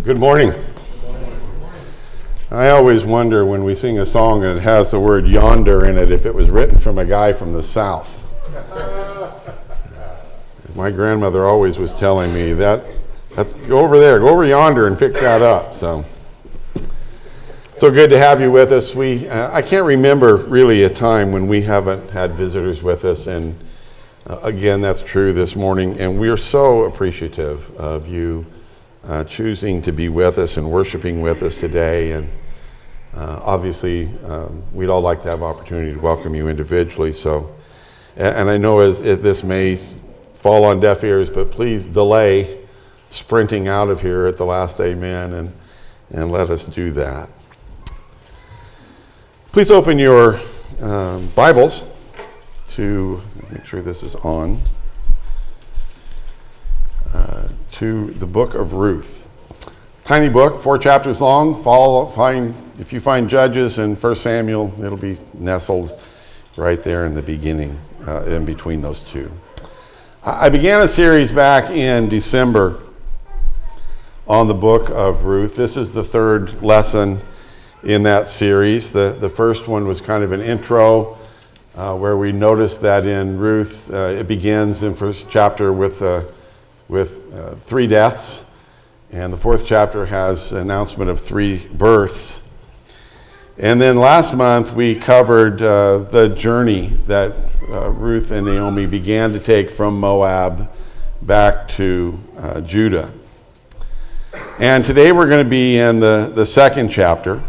Good morning. I always wonder when we sing a song and it has the word yonder in it, if it was written from a guy from the South. My grandmother always was telling me that's go over there, go over yonder and pick that up. So good to have you with us. I can't remember really a time when we haven't had visitors with us, and again, that's true this morning, and we are so appreciative of you choosing to be with us and worshiping with us today. And obviously, we'd all like to have opportunity to welcome you individually. So, and I know as this may fall on deaf ears, but please delay sprinting out of here at the last amen and let us do that. Please open your Bibles to, make sure this is on, to the book of Ruth. Tiny book, 4 chapters long. If you find Judges and 1 Samuel, it'll be nestled right there in the beginning, in between those two. I began a series back in December on the book of Ruth. This is the third lesson in that series. The first one was kind of an intro where we noticed that in Ruth, it begins in first chapter with 3 deaths, and the 4th chapter has an announcement of 3 births. And then last month we covered the journey that Ruth and Naomi began to take from Moab back to Judah. And today we're going to be in the 2nd chapter.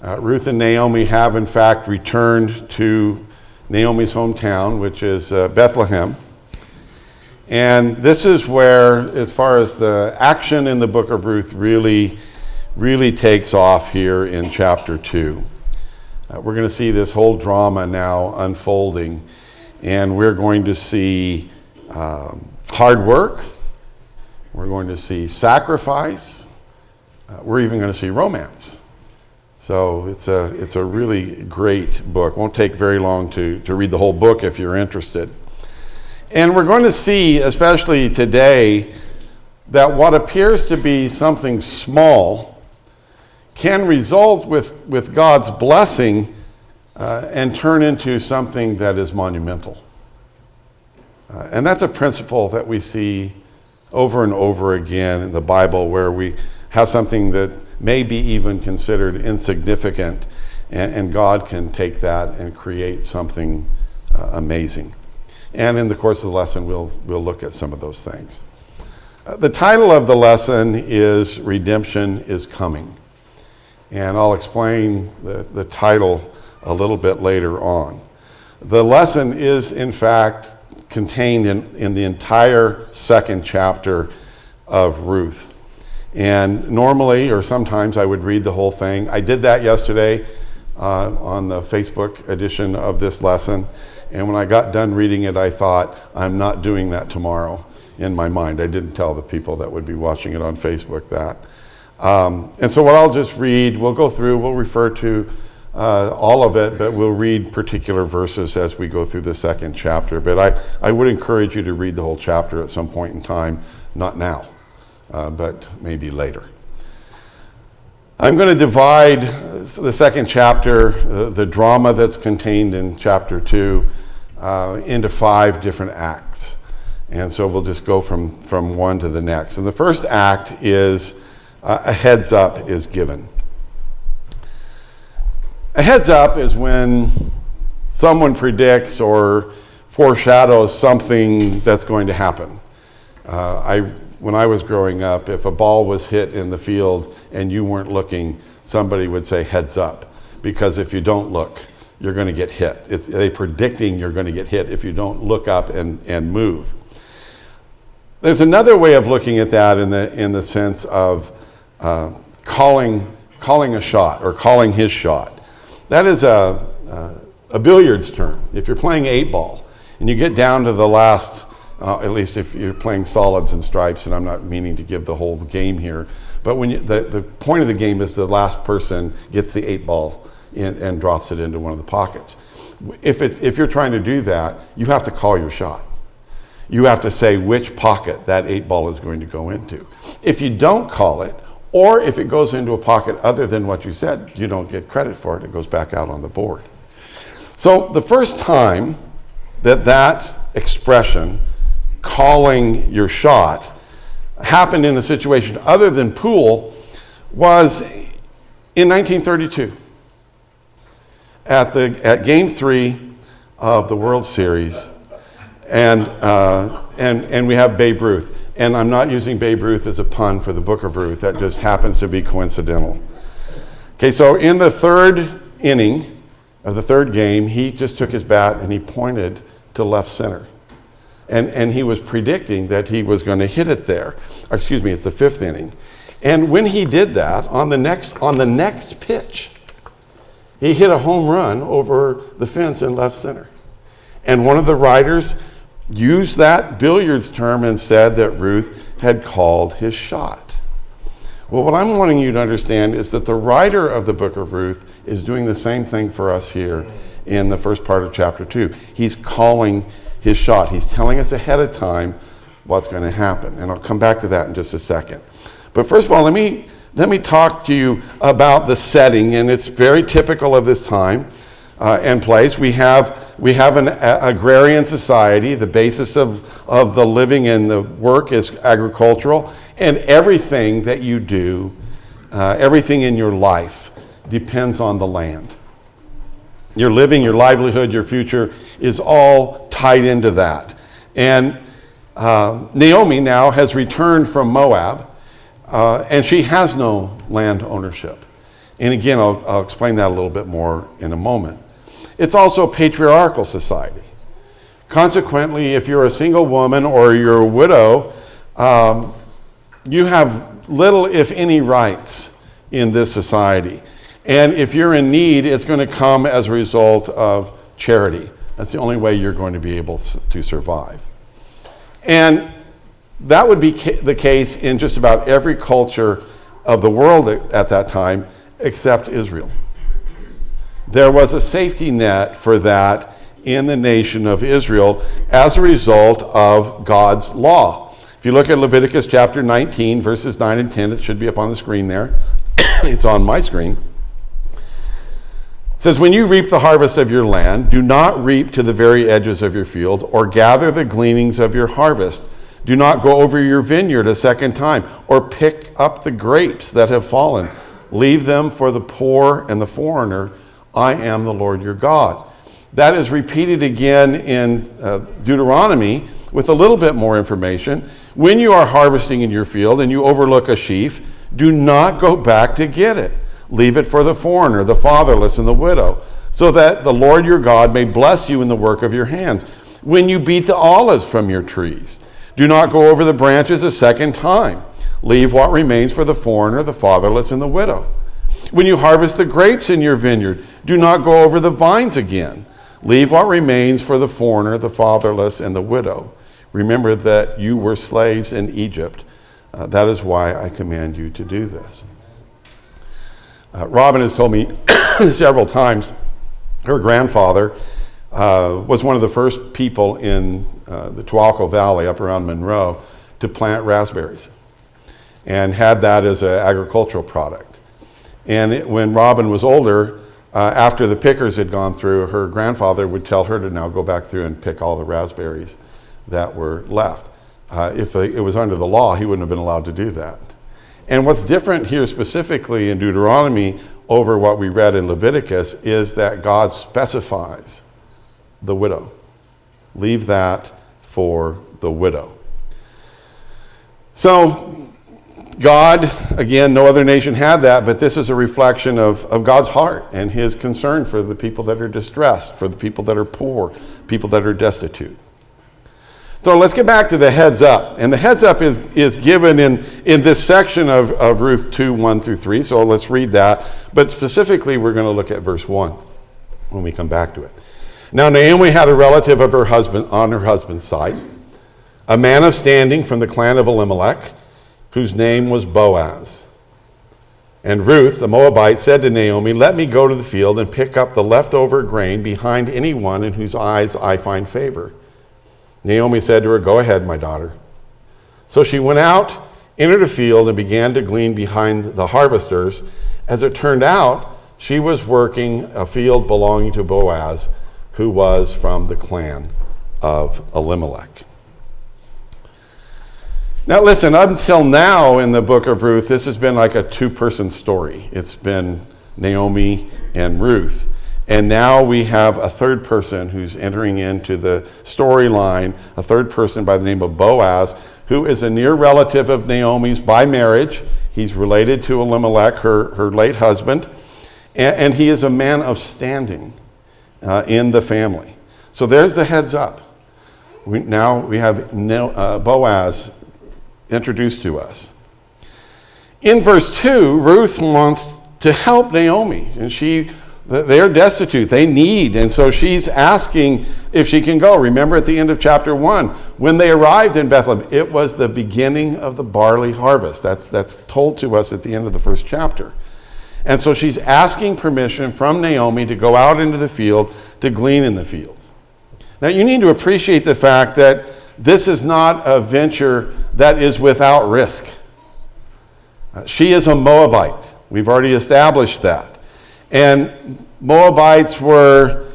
Ruth and Naomi have in fact returned to Naomi's hometown, which is Bethlehem. And this is where, as far as the action in the book of Ruth really takes off here in chapter 2. We're going to see this whole drama now unfolding, and we're going to see hard work. We're going to see sacrifice. We're even going to see romance. So it's a really great book. Won't take very long to read the whole book if you're interested. And we're going to see, especially today, that what appears to be something small can result with God's blessing and turn into something that is monumental. And that's a principle that we see over and over again in the Bible, where we have something that may be even considered insignificant, and God can take that and create something amazing. And in the course of the lesson, we'll look at some of those things. The title of the lesson is Redemption is Coming. And I'll explain the title a little bit later on. The lesson is, in fact, contained in the entire 2nd chapter of Ruth. And normally, or sometimes, I would read the whole thing. I did that yesterday on the Facebook edition of this lesson. And when I got done reading it, I thought, I'm not doing that tomorrow in my mind. I didn't tell the people that would be watching it on Facebook that. And so what I'll just read, we'll go through, we'll refer to all of it, but we'll read particular verses as we go through the 2nd chapter. But I would encourage you to read the whole chapter at some point in time, not now, but maybe later. I'm going to divide the 2nd chapter, the drama that's contained in chapter 2, into 5 different acts. And so we'll just go from one to the next. And the first act is a heads up is given. A heads up is when someone predicts or foreshadows something that's going to happen. When I was growing up, if a ball was hit in the field and you weren't looking, somebody would say heads up, because if you don't look, you're going to get hit. They're predicting you're going to get hit if you don't look up and move. There's another way of looking at that in the sense of calling a shot or calling his shot. That is a billiards term. If you're playing 8-ball and you get down to the last, at least if you're playing solids and stripes, and I'm not meaning to give the whole game here, but when the point of the game is the last person gets the 8-ball and drops it into one of the pockets. If you're trying to do that, you have to call your shot. You have to say which pocket that 8-ball is going to go into. If you don't call it, or if it goes into a pocket other than what you said, you don't get credit for it. It goes back out on the board. So the first time that expression, calling your shot, happened in a situation other than pool was in 1932 at Game 3 of the World Series, and we have Babe Ruth. And I'm not using Babe Ruth as a pun for the book of Ruth. That just happens to be coincidental. Okay, so in the third inning of the third game, he just took his bat and he pointed to left center. And he was predicting that he was going to hit it there. Excuse me, it's the fifth inning. And when he did that, on the next pitch, he hit a home run over the fence in left center. And one of the writers used that billiards term and said that Ruth had called his shot. Well, what I'm wanting you to understand is that the writer of the book of Ruth is doing the same thing for us here in the first part of chapter 2. He's calling his shot. He's telling us ahead of time what's going to happen. And I'll come back to that in just a second. But first of all, let me talk to you about the setting, and it's very typical of this time and place. We have an agrarian society. The basis of the living and the work is agricultural, and everything that you do, everything in your life depends on the land. Your living, your livelihood, your future is all tied into that. And Naomi now has returned from Moab, and she has no land ownership. And again, I'll explain that a little bit more in a moment. It's also a patriarchal society. Consequently, if you're a single woman or you're a widow, you have little, if any, rights in this society. And if you're in need, it's going to come as a result of charity. That's the only way you're going to be able to survive. And that would be the case in just about every culture of the world at that time, except Israel. There was a safety net for that in the nation of Israel as a result of God's law. If you look at Leviticus chapter 19, verses 9 and 10, it should be up on the screen there. It's on my screen. It says, when you reap the harvest of your land, do not reap to the very edges of your field, or gather the gleanings of your harvest. Do not go over your vineyard a second time, or pick up the grapes that have fallen. Leave them for the poor and the foreigner. I am the Lord your God. That is repeated again in Deuteronomy with a little bit more information. When you are harvesting in your field and you overlook a sheaf, do not go back to get it. Leave it for the foreigner, the fatherless, and the widow, so that the Lord your God may bless you in the work of your hands. When you beat the olives from your trees, do not go over the branches a second time. Leave what remains for the foreigner, the fatherless, and the widow. When you harvest the grapes in your vineyard, do not go over the vines again. Leave what remains for the foreigner, the fatherless, and the widow. Remember that you were slaves in Egypt. That is why I command you to do this. Robin has told me several times her grandfather was one of the first people in the Tualco Valley up around Monroe to plant raspberries and had that as an agricultural product. And when Robin was older, after the pickers had gone through, her grandfather would tell her to now go back through and pick all the raspberries that were left. If it was under the law, he wouldn't have been allowed to do that. And what's different here specifically in Deuteronomy over what we read in Leviticus is that God specifies the widow. Leave that for the widow. So God, again, no other nation had that, but this is a reflection of God's heart and his concern for the people that are distressed, for the people that are poor, people that are destitute. So let's get back to the heads up. And the heads up is given in this section of Ruth 2, 1 through 3. So let's read that. But specifically, we're going to look at verse 1 when we come back to it. Now Naomi had a relative of her husband on her husband's side, a man of standing from the clan of Elimelech, whose name was Boaz. And Ruth, the Moabite, said to Naomi, let me go to the field and pick up the leftover grain behind anyone in whose eyes I find favor. Naomi said to her, "Go ahead, my daughter." So she went out, entered a field, and began to glean behind the harvesters. As it turned out, she was working a field belonging to Boaz, who was from the clan of Elimelech. Now listen, until now in the book of Ruth, this has been like a two-person story. It's been Naomi and Ruth. And now we have a third person who's entering into the storyline, a third person by the name of Boaz, who is a near relative of Naomi's by marriage. He's related to Elimelech, her late husband, and he is a man of standing in the family. So there's the heads up. Now we have Boaz introduced to us. In verse 2, Ruth wants to help Naomi, and they're destitute, they need, and so she's asking if she can go. Remember at the end of chapter 1, when they arrived in Bethlehem, it was the beginning of the barley harvest. That's told to us at the end of the first chapter. And so she's asking permission from Naomi to go out into the field to glean in the fields. Now you need to appreciate the fact that this is not a venture that is without risk. She is a Moabite. We've already established that. And Moabites were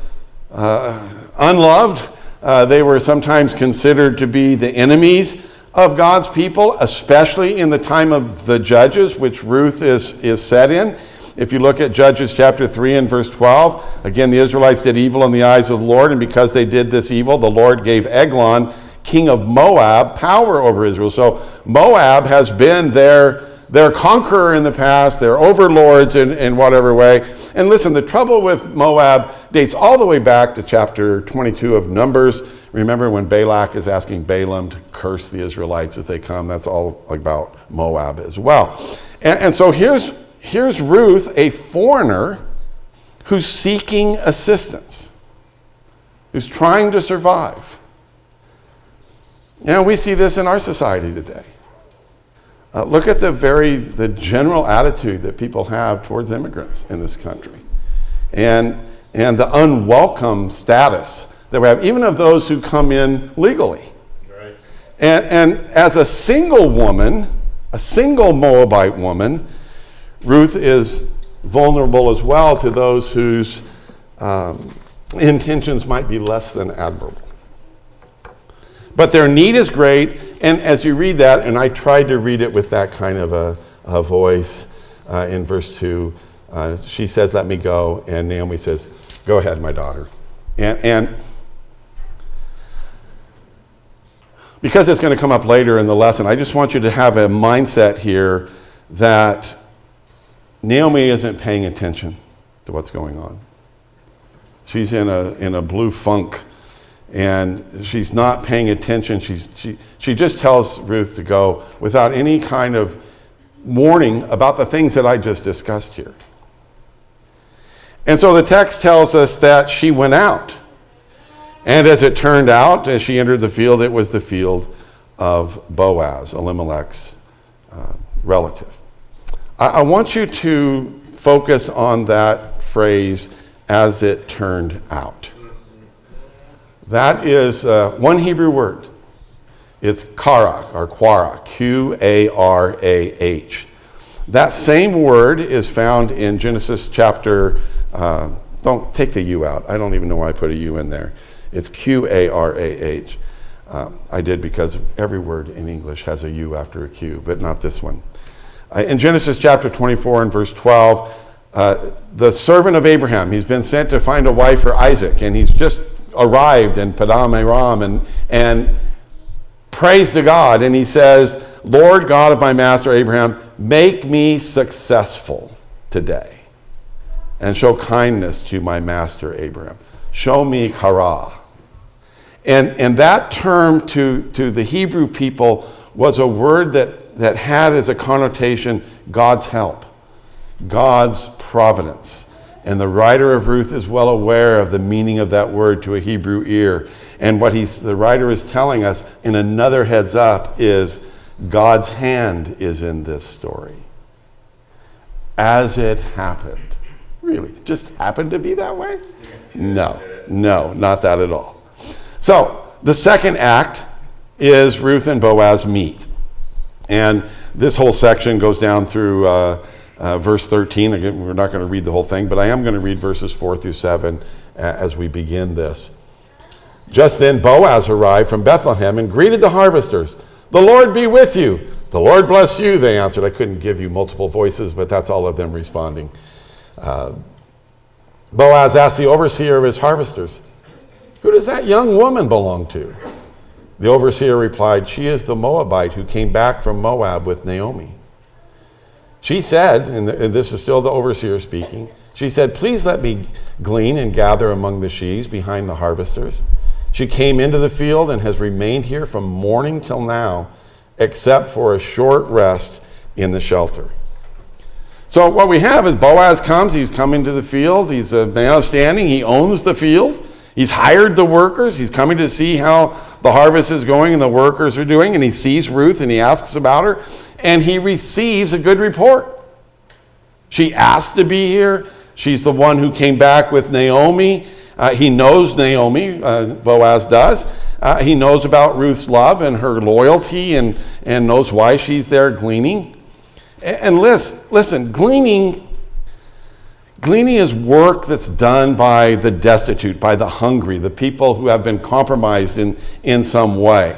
unloved. They were sometimes considered to be the enemies of God's people, especially in the time of the Judges, which Ruth is set in. If you look at Judges chapter 3 and verse 12, again, the Israelites did evil in the eyes of the Lord, and because they did this evil, the Lord gave Eglon, king of Moab, power over Israel. So Moab has been their conqueror in the past, their overlords in whatever way. And listen, the trouble with Moab dates all the way back to chapter 22 of Numbers. Remember when Balak is asking Balaam to curse the Israelites as they come? That's all about Moab as well. And so here's Ruth, a foreigner who's seeking assistance, who's trying to survive. We see this in our society today. Look at the general attitude that people have towards immigrants in this country, and the unwelcome status that we have, even of those who come in legally. Right. And as a single woman, a single Moabite woman, Ruth is vulnerable as well to those whose intentions might be less than admirable. But their need is great, and as you read that, and I tried to read it with that kind of a voice in verse 2, she says, "Let me go," and Naomi says, "Go ahead, my daughter." And because it's going to come up later in the lesson, I just want you to have a mindset here that Naomi isn't paying attention to what's going on. She's in a blue funk, and she's not paying attention. She just tells Ruth to go without any kind of warning about the things that I just discussed here. And so the text tells us that she went out. And as it turned out, as she entered the field, it was the field of Boaz, Elimelech's relative. I want you to focus on that phrase, "as it turned out." That is one Hebrew word. It's kara, or quara, Q-A-R-A-H. That same word is found in Genesis chapter, don't take the U out. I don't even know why I put a U in there. It's Q-A-R-A-H. I did because every word in English has a U after a Q, but not this one. In Genesis chapter 24 and verse 12, the servant of Abraham, he's been sent to find a wife for Isaac, and he's just arrived in Padam Aram and prays to God, and he says, "Lord God of my master Abraham, make me successful today and show kindness to my master Abraham. Show me kara." And that term to the Hebrew people was a word that had as a connotation God's help, God's providence. And the writer of Ruth is well aware of the meaning of that word to a Hebrew ear. And what the writer is telling us in another heads up is God's hand is in this story. As it happened. Really? Just happened to be that way? No, not that at all. So the second act is Ruth and Boaz meet. And this whole section goes down through verse 13. Again, we're not going to read the whole thing, but I am going to read verses 4 through 7 as we begin this. Just then Boaz arrived from Bethlehem and greeted the harvesters. "The Lord be with you." "The Lord bless you," they answered. I couldn't give you multiple voices, but that's all of them responding. Boaz asked the overseer of his harvesters, "Who does that young woman belong to?" The overseer replied, "She is the Moabite who came back from Moab with Naomi." She said, and this is still the overseer speaking, she said, "Please let me glean and gather among the sheaves behind the harvesters." She came into the field and has remained here from morning till now, except for a short rest in the shelter. So what we have is Boaz comes, he's coming to the field, he's a man of standing, he owns the field, he's hired the workers, he's coming to see how the harvest is going and the workers are doing, and he sees Ruth and he asks about her, and he receives a good report. She asked to be here. She's the one who came back with Naomi. He knows Naomi, Boaz does. He knows about Ruth's love and her loyalty and knows why she's there gleaning. And listen, gleaning is work that's done by the destitute, by the hungry, the people who have been compromised in some way.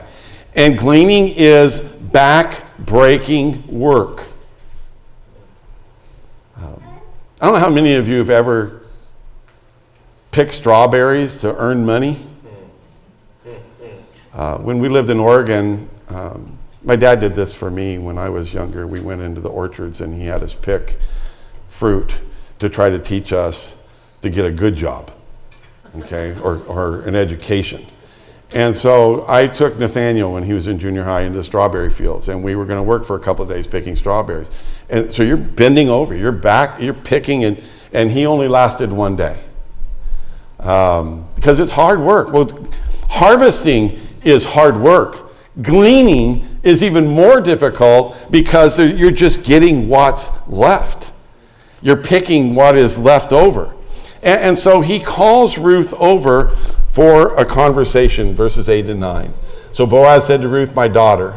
And gleaning is back-breaking work. I don't know how many of you have ever picked strawberries to earn money. When we lived in Oregon, my dad did this for me when I was younger. We went into the orchards and he had us pick fruit to try to teach us to get a good job, okay, or an education. And so I took Nathaniel when he was in junior high into the strawberry fields, and we were going to work for a couple of days picking strawberries. And so you're bending over, you're picking, and he only lasted one day. Because it's hard work. Well, harvesting is hard work. Gleaning is even more difficult because you're just getting what's left. You're picking what is left over. And so he calls Ruth over for a conversation, verses 8 and 9. So Boaz said to Ruth, "My daughter,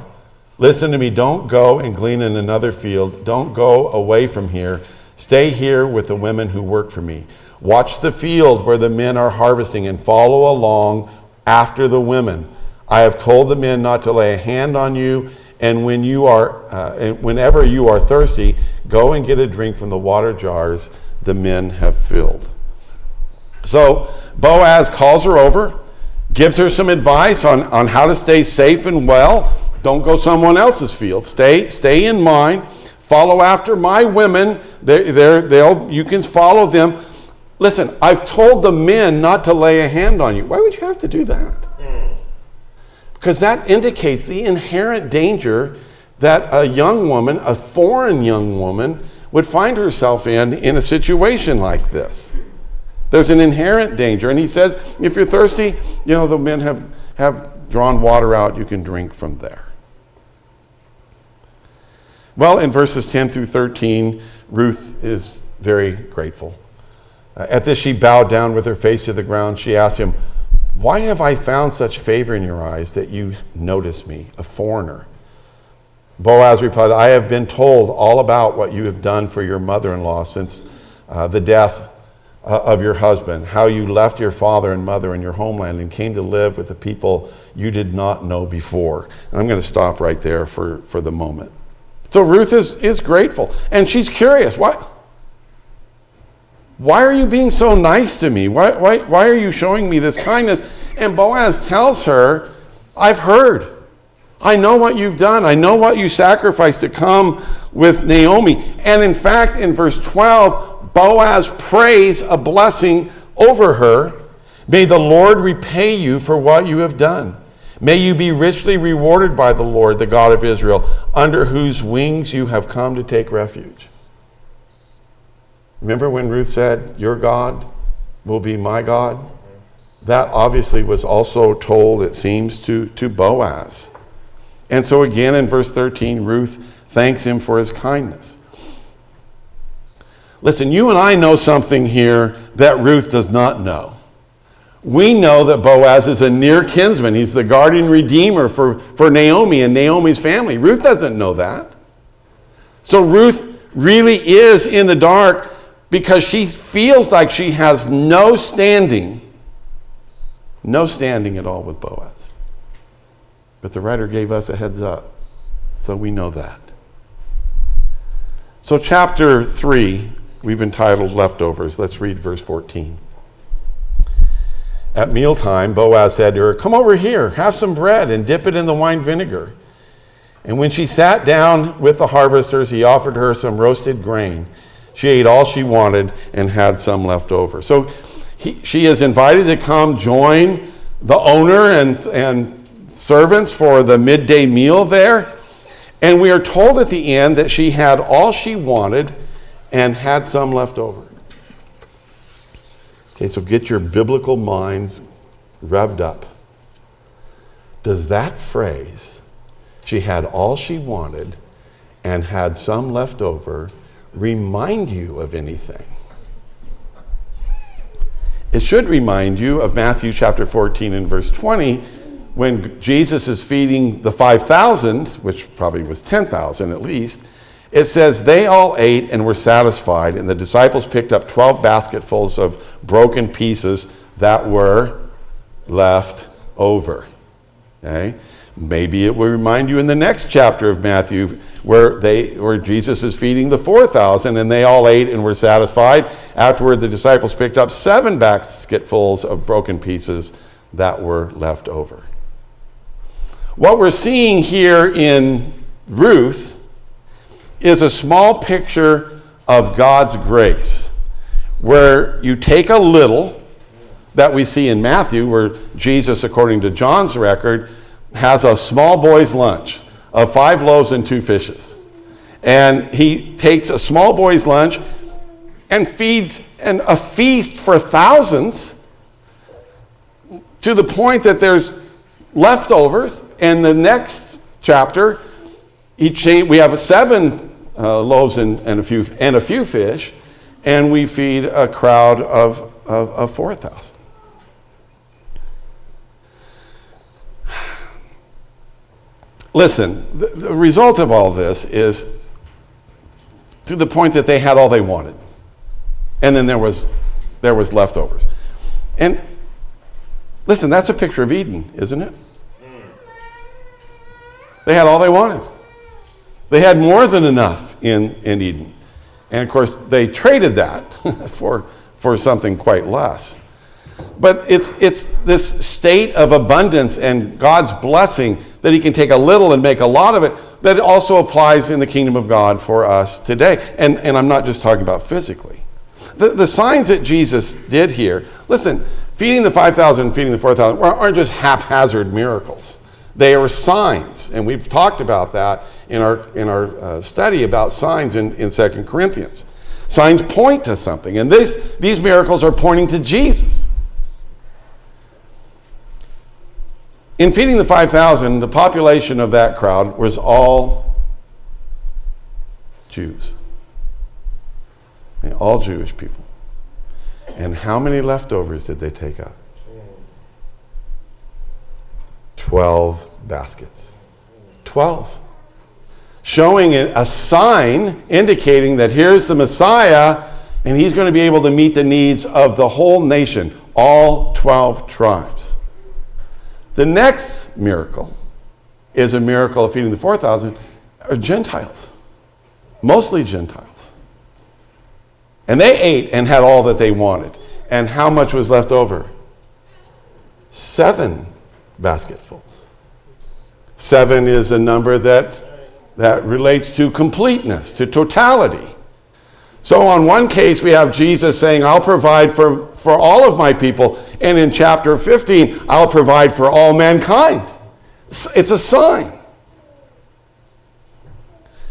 listen to me. Don't go and glean in another field. Don't go away from here. Stay here with the women who work for me. Watch the field where the men are harvesting and follow along after the women. I have told the men not to lay a hand on you, and whenever you are thirsty, go and get a drink from the water jars the men have filled." So Boaz calls her over, gives her some advice on how to stay safe and well. Don't go someone else's field. Stay in mine. Follow after my women. You can follow them. Listen, I've told the men not to lay a hand on you. Why would you have to do that? Because that indicates the inherent danger that a young woman, a foreign young woman, would find herself in a situation like this. There's an inherent danger. And he says, if you're thirsty, the men have drawn water out. You can drink from there. Well, in verses 10 through 13, Ruth is very grateful. At this, she bowed down with her face to the ground. She asked him, "Why have I found such favor in your eyes that you notice me, a foreigner?" Boaz replied, "I have been told all about what you have done for your mother-in-law since the death of your husband, how you left your father and mother and your homeland and came to live with the people you did not know before." And I'm going to stop right there for the moment. So Ruth is grateful, and she's curious. Why are you being so nice to me? Why are you showing me this kindness? And Boaz tells her, "I've heard. I know what you've done. I know what you sacrificed to come with Naomi." And in fact, in verse 12, Boaz prays a blessing over her. "May the Lord repay you for what you have done. May you be richly rewarded by the Lord, the God of Israel, under whose wings you have come to take refuge." Remember when Ruth said, "Your God will be my God"? That obviously was also told, it seems, to Boaz. And so again in verse 13, Ruth thanks him for his kindness. Listen, you and I know something here that Ruth does not know. we know that Boaz is a near kinsman. He's the guardian redeemer for Naomi and Naomi's family. Ruth doesn't know that. So Ruth really is in the dark because she feels like she has no standing at all with Boaz. But the writer gave us a heads up, so we know that. So chapter 3, we've entitled Leftovers. Let's read verse 14. At mealtime, Boaz said to her, "Come over here, have some bread and dip it in the wine vinegar." And when she sat down with the harvesters, he offered her some roasted grain. She ate all she wanted and had some left over. So she is invited to come join the owner and servants for the midday meal there. And we are told at the end that she had all she wanted and had some left over. Okay, so get your biblical minds revved up. Does that phrase, she had all she wanted and had some left over, remind you of anything? It should remind you of Matthew chapter 14 and verse 20, when Jesus is feeding the 5,000, which probably was 10,000 at least. It says, they all ate and were satisfied, and the disciples picked up 12 basketfuls of broken pieces that were left over. Okay? Maybe it will remind you in the next chapter of Matthew where Jesus is feeding the 4,000 and they all ate and were satisfied. Afterward, the disciples picked up 7 basketfuls of broken pieces that were left over. What we're seeing here in Ruth is a small picture of God's grace, where you take a little that we see in Matthew, where Jesus, according to John's record, has a small boy's lunch of 5 loaves and 2 fishes. And he takes a small boy's lunch and feeds a feast for thousands to the point that there's leftovers. And the next chapter, we have 7 loaves and a few fish, and we feed a crowd of 4,000. Listen, the result of all this is to the point that they had all they wanted, and then there was leftovers. And listen, that's a picture of Eden, isn't it? They had all they wanted. They had more than enough in Eden. And of course, they traded that for something quite less. But it's this state of abundance and God's blessing that he can take a little and make a lot of it, that also applies in the kingdom of God for us today. And I'm not just talking about physically. The signs that Jesus did here, listen, feeding the 5,000 and feeding the 4,000 aren't just haphazard miracles. They are signs, and we've talked about that in our study about signs in 2 Corinthians. Signs point to something, and these miracles are pointing to Jesus. In feeding the 5,000, the population of that crowd was all Jews. All Jewish people. And how many leftovers did they take up? 12 baskets. 12. Showing a sign indicating that here's the Messiah, and he's going to be able to meet the needs of the whole nation, all 12 tribes. The next miracle is a miracle of feeding the 4,000 of Gentiles, mostly Gentiles. And they ate and had all that they wanted. And how much was left over? 7 basketfuls. 7 is a number that relates to completeness, to totality. So on one case, we have Jesus saying, I'll provide for all of my people. And in chapter 15, I'll provide for all mankind. It's a sign.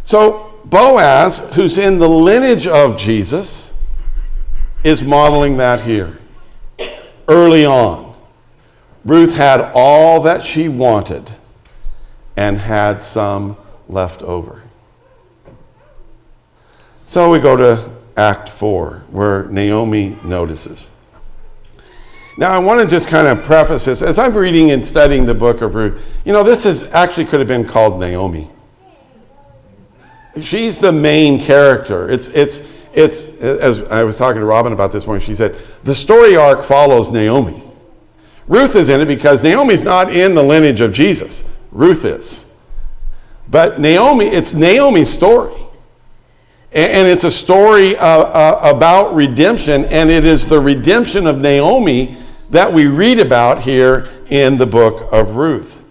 So Boaz, who's in the lineage of Jesus, is modeling that here. Early on, Ruth had all that she wanted and had some left over. So we go to Act 4, where Naomi notices. Now, I want to just kind of preface this. As I'm reading and studying the book of Ruth, this is actually could have been called Naomi. She's the main character. It's as I was talking to Robin about this morning, she said, the story arc follows Naomi. Ruth is in it because Naomi's not in the lineage of Jesus. Ruth is. But it's Naomi's story. And it's a story about redemption, and it is the redemption of Naomi that we read about here in the book of Ruth.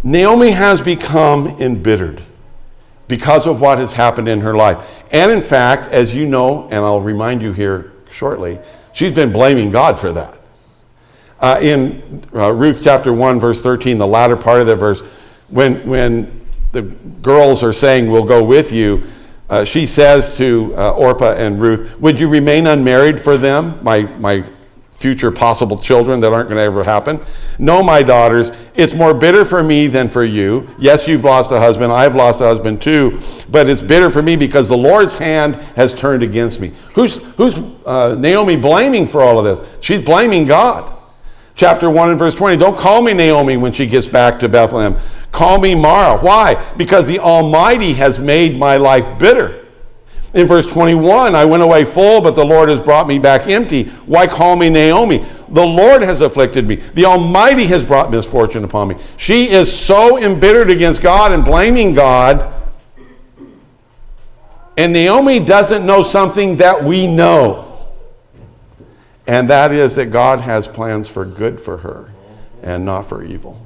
Naomi has become embittered because of what has happened in her life. And in fact, as you know, and I'll remind you here shortly, she's been blaming God for that. In Ruth chapter 1, verse 13, the latter part of the verse, when the girls are saying, we'll go with you, she says to Orpah and Ruth, would you remain unmarried for them, my future possible children that aren't going to ever happen? No, my daughters, it's more bitter for me than for you. Yes, you've lost a husband. I've lost a husband too. But it's bitter for me because the Lord's hand has turned against me. Who's Naomi blaming for all of this? She's blaming God. Chapter 1 and verse 20, don't call me Naomi when she gets back to Bethlehem. Call me Mara. Why? Because the Almighty has made my life bitter. In verse 21, I went away full, but the Lord has brought me back empty. Why call me Naomi? The Lord has afflicted me. The Almighty has brought misfortune upon me. She is so embittered against God and blaming God. And Naomi doesn't know something that we know. And that is that God has plans for good for her and not for evil.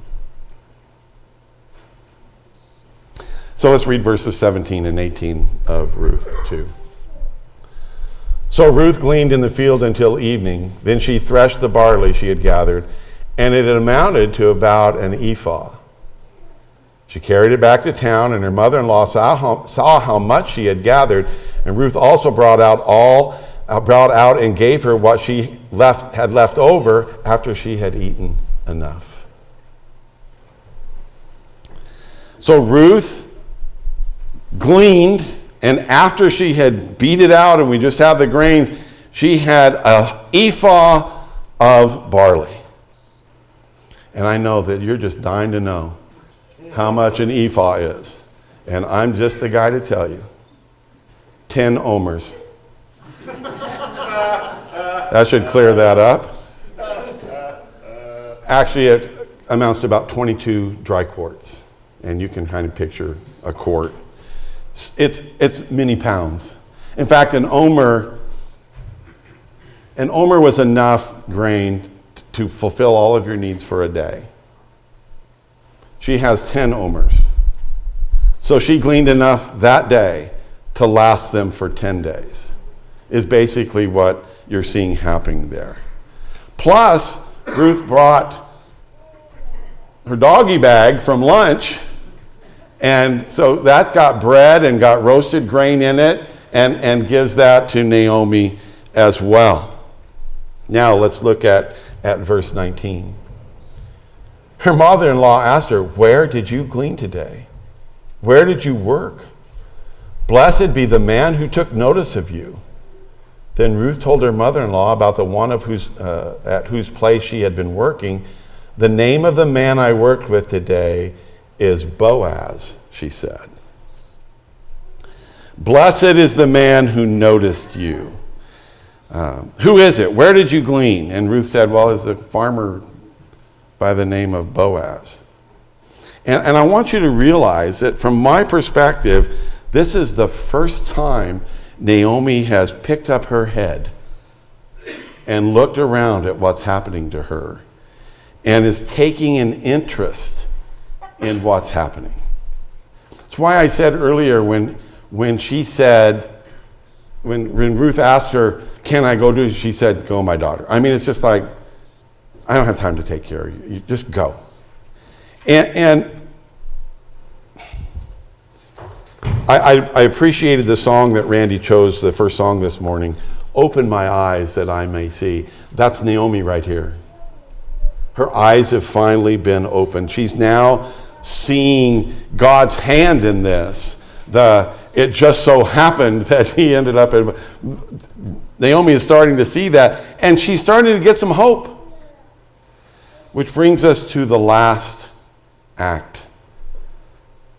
So let's read verses 17 and 18 of Ruth 2. So Ruth gleaned in the field until evening. Then she threshed the barley she had gathered, and it had amounted to about an ephah. She carried it back to town, and her mother-in-law saw how much she had gathered, and Ruth also brought out and gave her what she had left over after she had eaten enough. So Ruth gleaned, and after she had beat it out and we just have the grains, she had an ephah of barley. And I know that you're just dying to know how much an ephah is. And I'm just the guy to tell you. 10 omers. That should clear that up. Actually, it amounts to about 22 dry quarts. And you can kind of picture a quart. It's many pounds. In fact, an omer was enough grain to fulfill all of your needs for a day. She has 10 omers. So she gleaned enough that day to last them for 10 days, is basically what you're seeing happening there. Plus, Ruth brought her doggy bag from lunch, and so that's got bread and got roasted grain in it, and gives that to Naomi as well. Now let's look at verse 19. Her mother-in-law asked her, where did you glean today? Where did you work? Blessed be the man who took notice of you. Then Ruth told her mother-in-law about the one at whose place she had been working. The name of the man I worked with today is Boaz, she said. Blessed is the man who noticed you. Who is it? Where did you glean? And Ruth said, well, it's a farmer by the name of Boaz. And I want you to realize that from my perspective, this is the first time Naomi has picked up her head and looked around at what's happening to her and is taking an interest in what's happening. That's why I said earlier when she said, when Ruth asked her, can I go do it? She said, go, my daughter. I mean, it's just like, I don't have time to take care of you. You just go. And I appreciated the song that Randy chose, the first song this morning, Open My Eyes That I May See. That's Naomi right here. Her eyes have finally been opened. She's now seeing God's hand in this. It just so happened that he ended up Naomi is starting to see that, and she's starting to get some hope. Which brings us to the last act,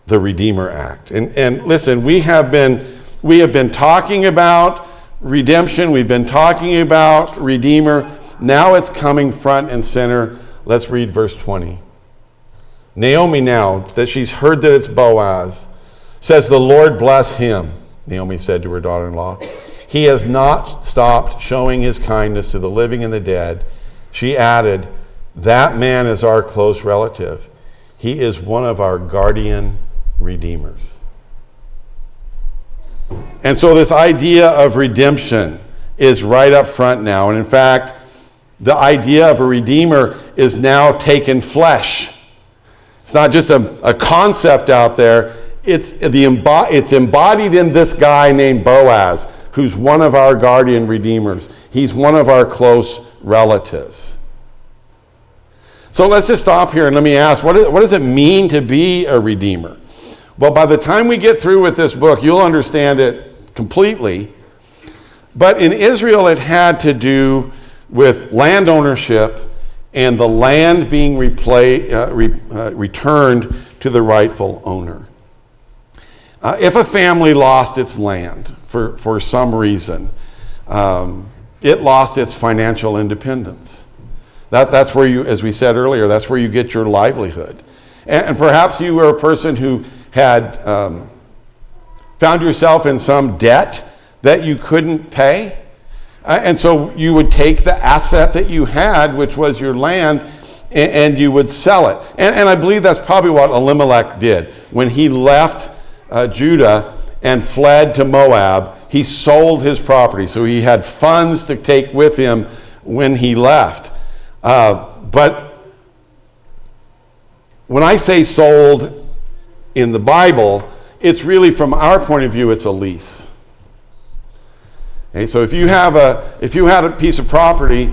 the Redeemer act. And listen, we have been talking about redemption. We've been talking about Redeemer. Now it's coming front and center. Let's read verse 20. Naomi, now that she's heard that it's Boaz, says, "The Lord bless him," Naomi said to her daughter-in-law. "He has not stopped showing his kindness to the living and the dead." She added, "That man is our close relative. He is one of our guardian redeemers." And so this idea of redemption is right up front now. And in fact, the idea of a redeemer is now taken flesh. It's not just a concept out there. It's embodied in this guy named Boaz, who's one of our guardian redeemers. He's one of our close relatives. So let's just stop here and let me ask, what does it mean to be a redeemer? Well, by the time we get through with this book, you'll understand it completely. But in Israel, it had to do with land ownership and the land being returned to the rightful owner. If a family lost its land for some reason, it lost its financial independence. That's where you, as we said earlier, that's where you get your livelihood. And perhaps you were a person who had found yourself in some debt that you couldn't pay. And so you would take the asset that you had, which was your land, and you would sell it. And I believe that's probably what Elimelech did. When he left Judah and fled to Moab, he sold his property. So he had funds to take with him when he left. But when I say sold in the Bible, it's really, from our point of view, it's a lease. Okay, so if you had a piece of property,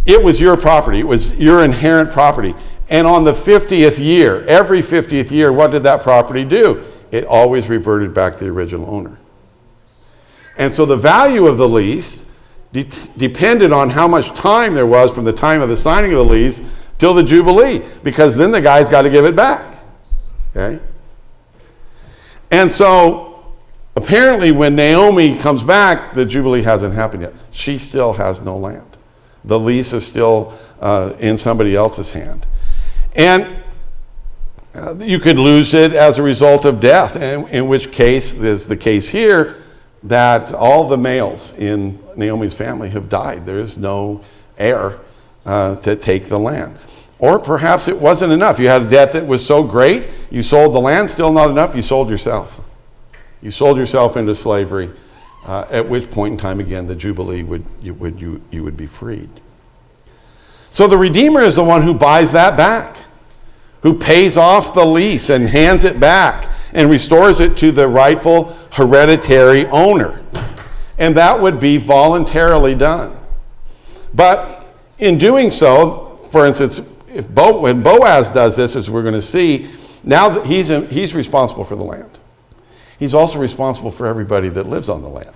it was your property. It was your inherent property. And on the 50th year, every 50th year, what did that property do? It always reverted back to the original owner. And so the value of the lease depended on how much time there was from the time of the signing of the lease till the Jubilee, because then the guy's got to give it back. Okay? And so apparently when Naomi comes back, the Jubilee hasn't happened yet. She still has no land. The lease is still in somebody else's hand. And you could lose it as a result of death, in which case is the case here that all the males in Naomi's family have died. There is no heir to take the land. Or perhaps it wasn't enough. You had a debt that was so great, you sold the land, still not enough, you sold yourself. You sold yourself into slavery, at which point in time, again, the Jubilee you would be freed. So the Redeemer is the one who buys that back, who pays off the lease and hands it back and restores it to the rightful hereditary owner. And that would be voluntarily done. But in doing so, for instance, when Boaz does this, as we're going to see, now that he's responsible for the land. He's also responsible for everybody that lives on the land.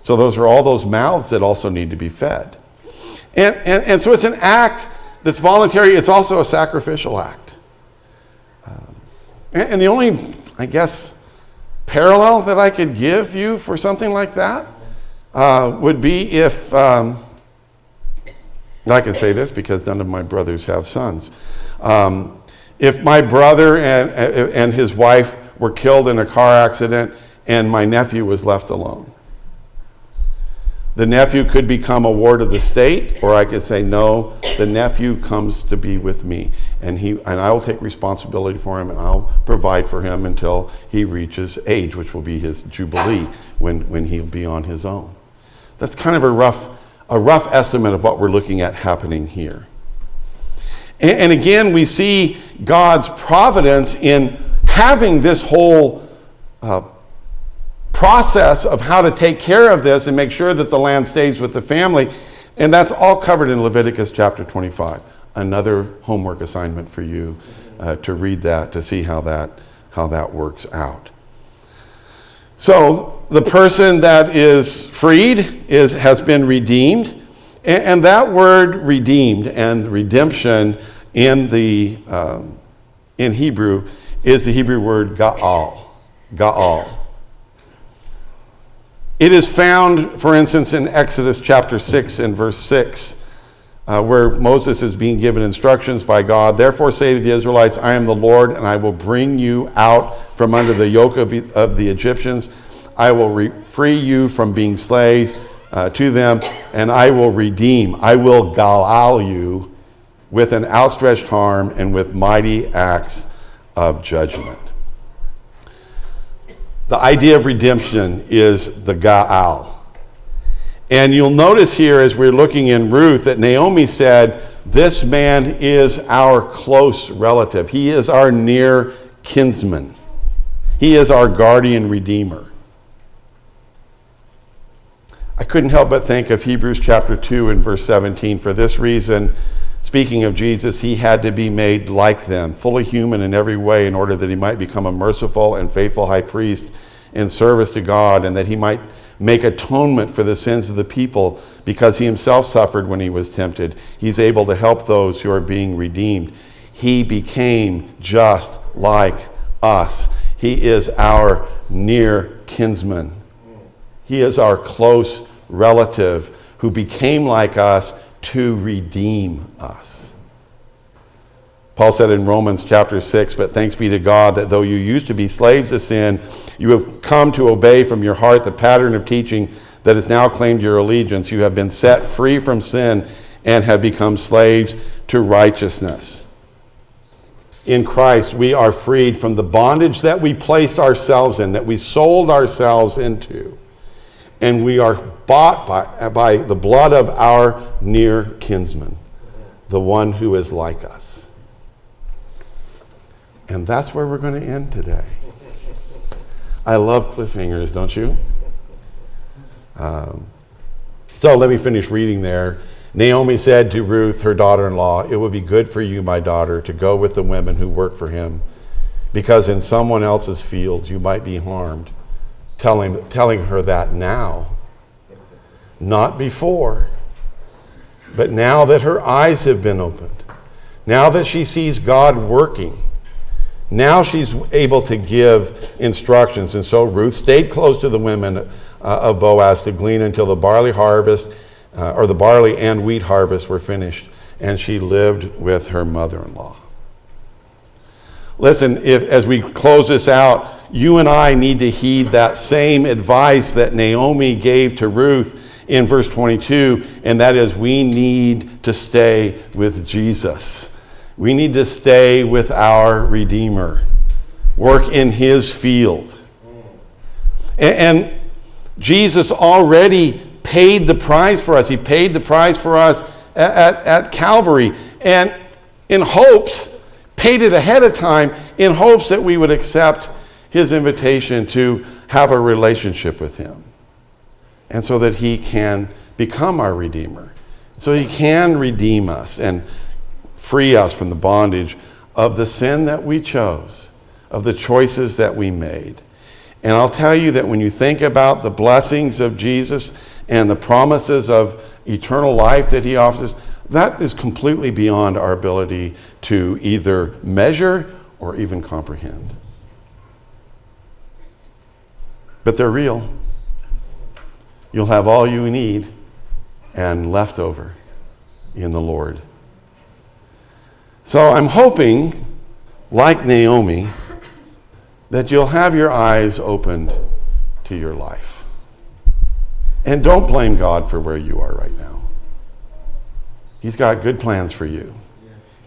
So those are all those mouths that also need to be fed. And so it's an act that's voluntary. It's also a sacrificial act. And the only, I guess, parallel that I could give you for something like that would be if, I can say this because none of my brothers have sons. If my brother and his wife were killed in a car accident and my nephew was left alone. The nephew could become a ward of the state, or I could say, no, the nephew comes to be with me, and I will take responsibility for him, and I'll provide for him until he reaches age, which will be his Jubilee, when he'll be on his own. That's kind of a rough estimate of what we're looking at happening here. And again, we see God's providence in having this whole process of how to take care of this and make sure that the land stays with the family. And that's all covered in Leviticus chapter 25. Another homework assignment for you to read that, to see how that works out. So the person that is freed has been redeemed. And that word redeemed and redemption in Hebrew is the Hebrew word ga'al. Ga'al. It is found, for instance, in Exodus chapter 6 and verse 6, where Moses is being given instructions by God. Therefore say to the Israelites, I am the Lord, and I will bring you out from under the yoke of the Egyptians. I will free you from being slaves to them, and I will redeem. I will galal you with an outstretched arm and with mighty acts of judgment. The idea of redemption is the ga'al. And you'll notice here as we're looking in Ruth that Naomi said, this man is our close relative. He is our near kinsman. He is our guardian redeemer. I couldn't help but think of Hebrews chapter 2 and verse 17. For this reason, speaking of Jesus, he had to be made like them, fully human in every way, in order that he might become a merciful and faithful high priest in service to God, and that he might make atonement for the sins of the people, because he himself suffered when he was tempted. He's able to help those who are being redeemed. He became just like us. He is our near kinsman. He is our close relative who became like us to redeem us. Paul said in Romans chapter 6, but thanks be to God that though you used to be slaves to sin, you have come to obey from your heart the pattern of teaching that has now claimed your allegiance. You have been set free from sin and have become slaves to righteousness. In Christ, we are freed from the bondage that we placed ourselves in, that we sold ourselves into. And we are bought by the blood of our near kinsman, the one who is like us. And that's where we're going to end today. I love cliffhangers, don't you? So let me finish reading there. Naomi said to Ruth, her daughter-in-law, it would be good for you, my daughter, to go with the women who work for him, because in someone else's fields you might be harmed. Telling her that now, not before, but now that her eyes have been opened, now that she sees God working, now she's able to give instructions. And so Ruth stayed close to the women of Boaz to glean until the barley harvest, or the barley and wheat harvest were finished, and she lived with her mother-in-law. Listen, as we close this out, you and I need to heed that same advice that Naomi gave to Ruth in verse 22, and that is we need to stay with Jesus. We need to stay with our Redeemer, work in his field. And Jesus already paid the price for us. He paid the price for us at Calvary, and in hopes, paid it ahead of time, in hopes that we would accept his invitation to have a relationship with him, and so that he can become our Redeemer, so he can redeem us and free us from the bondage of the sin that we chose, of the choices that we made. And I'll tell you that when you think about the blessings of Jesus and the promises of eternal life that he offers, that is completely beyond our ability to either measure or even comprehend. But they're real. You'll have all you need and left over in the Lord. So I'm hoping, like Naomi, that you'll have your eyes opened to your life. And don't blame God for where you are right now. He's got good plans for you.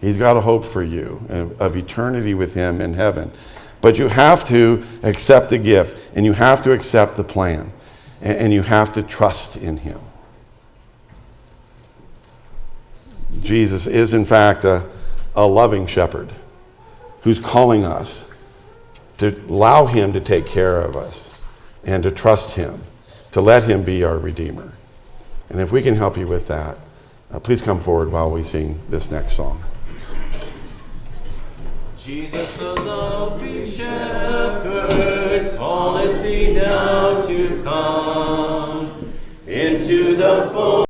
He's got a hope for you of eternity with him in heaven. But you have to accept the gift, and you have to accept the plan, and you have to trust in him. Jesus is, in fact, a loving shepherd who's calling us to allow him to take care of us and to trust him, to let him be our Redeemer. And if we can help you with that, please come forward while we sing this next song. Jesus, the loving shepherd, calleth thee now to come into the full